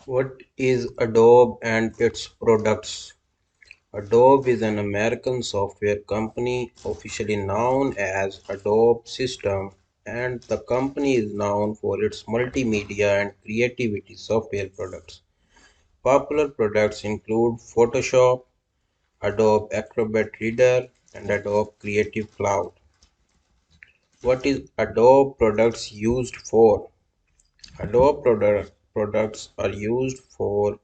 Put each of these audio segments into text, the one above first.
What is Adobe and its products? Adobe is an American software company officially known as Adobe System, and the company is known for its multimedia and creativity software products. Popular products include Photoshop, Adobe Acrobat Reader, and Adobe Creative Cloud. What is Adobe products used for? Products are used for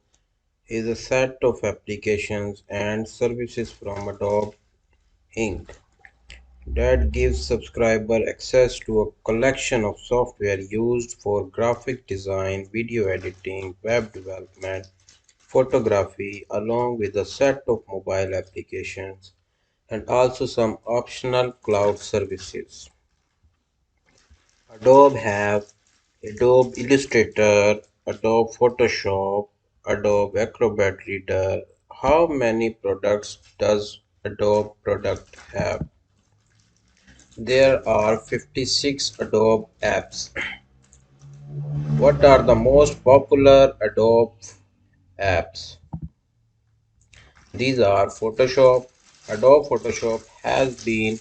is a set of applications and services from Adobe Inc. that gives subscriber access to a collection of software used for graphic design, video editing, web development, photography, along with a set of mobile applications and also some optional cloud services. Adobe have Adobe Illustrator, Adobe Photoshop, Adobe Acrobat Reader. How many products does Adobe product have? There are 56 Adobe apps. What are the most popular Adobe apps? These are Photoshop. Adobe Photoshop has been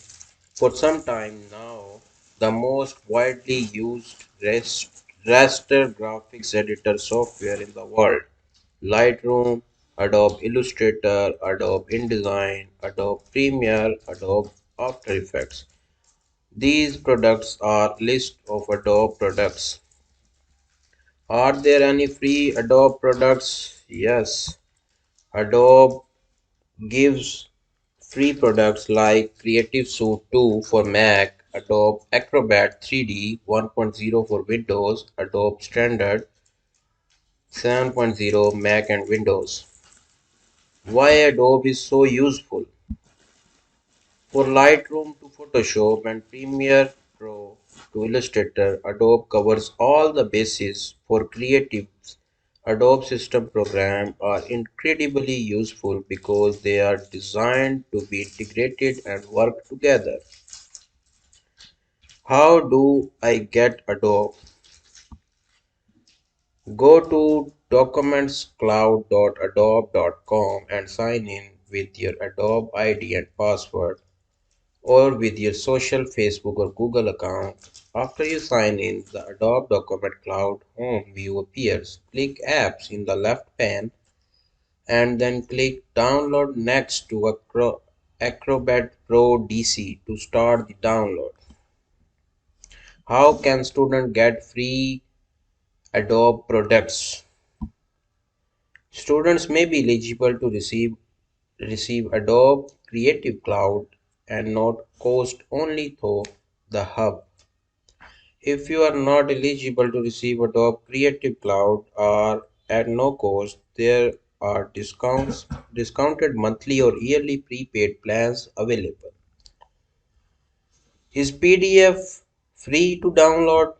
for some time now the most widely used raster graphics editor software in the world. Lightroom, Adobe Illustrator, Adobe InDesign, Adobe Premiere, Adobe After Effects. These products are list of Adobe products. Are there any free Adobe products? Yes. Adobe gives free products like Creative Suite 2 for Mac, Adobe Acrobat 3D 1.0 for Windows, Adobe Standard 7.0 Mac and Windows. Why Adobe is so useful? For Lightroom to Photoshop and Premiere Pro to Illustrator, Adobe covers all the bases for creatives. Adobe system programs are incredibly useful because they are designed to be integrated and work together. How do I get Adobe? Go to documentscloud.adobe.com and sign in with your Adobe ID and password, or with your social Facebook or Google account. After you sign in, the Adobe Document Cloud home view appears. Click Apps in the left pane and then click Download next to Acrobat Pro DC to start the download. How can students get free Adobe products? Students may be eligible to receive Adobe Creative Cloud and not cost only through the hub. If you are not eligible to receive Adobe Creative Cloud or at no cost, there are discounted monthly or yearly prepaid plans available. Is PDF free to download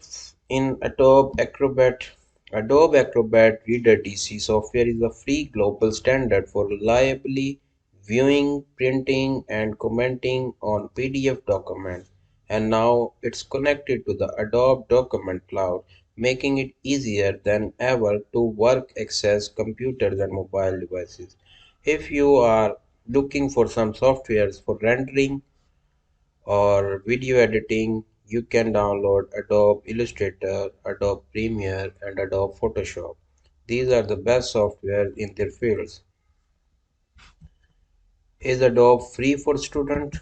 in Adobe Acrobat? Adobe Acrobat Reader DC software is a free global standard for reliably viewing, printing, and commenting on PDF documents, and now it's connected to the Adobe Document Cloud, making it easier than ever to work access computers and mobile devices. If you are looking for some softwares for rendering or video editing, you can download Adobe Illustrator, Adobe Premiere, and Adobe Photoshop. These are the best software in their fields. Is Adobe free for students?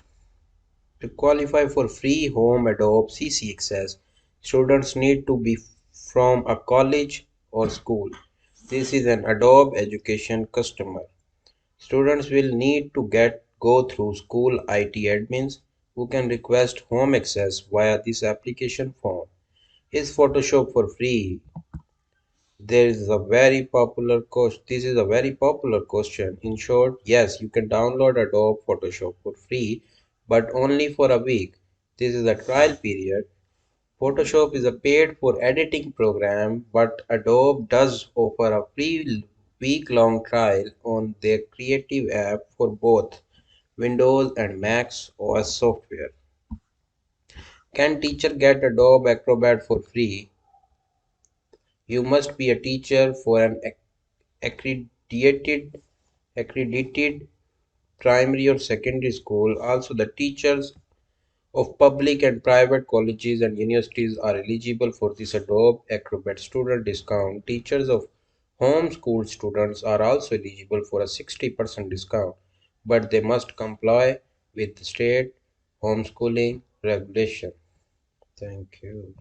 To qualify for free home Adobe CC access, students need to be from a college or school. This is an Adobe Education customer. Students will need to go through school IT admins who can request home access via this application form. Is Photoshop for free? This is a very popular question. In short, yes, you can download Adobe Photoshop for free, but only for a week. This is a trial period. Photoshop is a paid for editing program, but Adobe does offer a free week-long trial on their creative app for both Windows and Mac's OS software. Can teacher get Adobe Acrobat for free? You must be a teacher for an accredited accredited primary or secondary school. Also, the teachers of public and private colleges and universities are eligible for this Adobe Acrobat student discount. Teachers of homeschool students are also eligible for a 60% discount, but they must comply with the state homeschooling regulation. Thank you.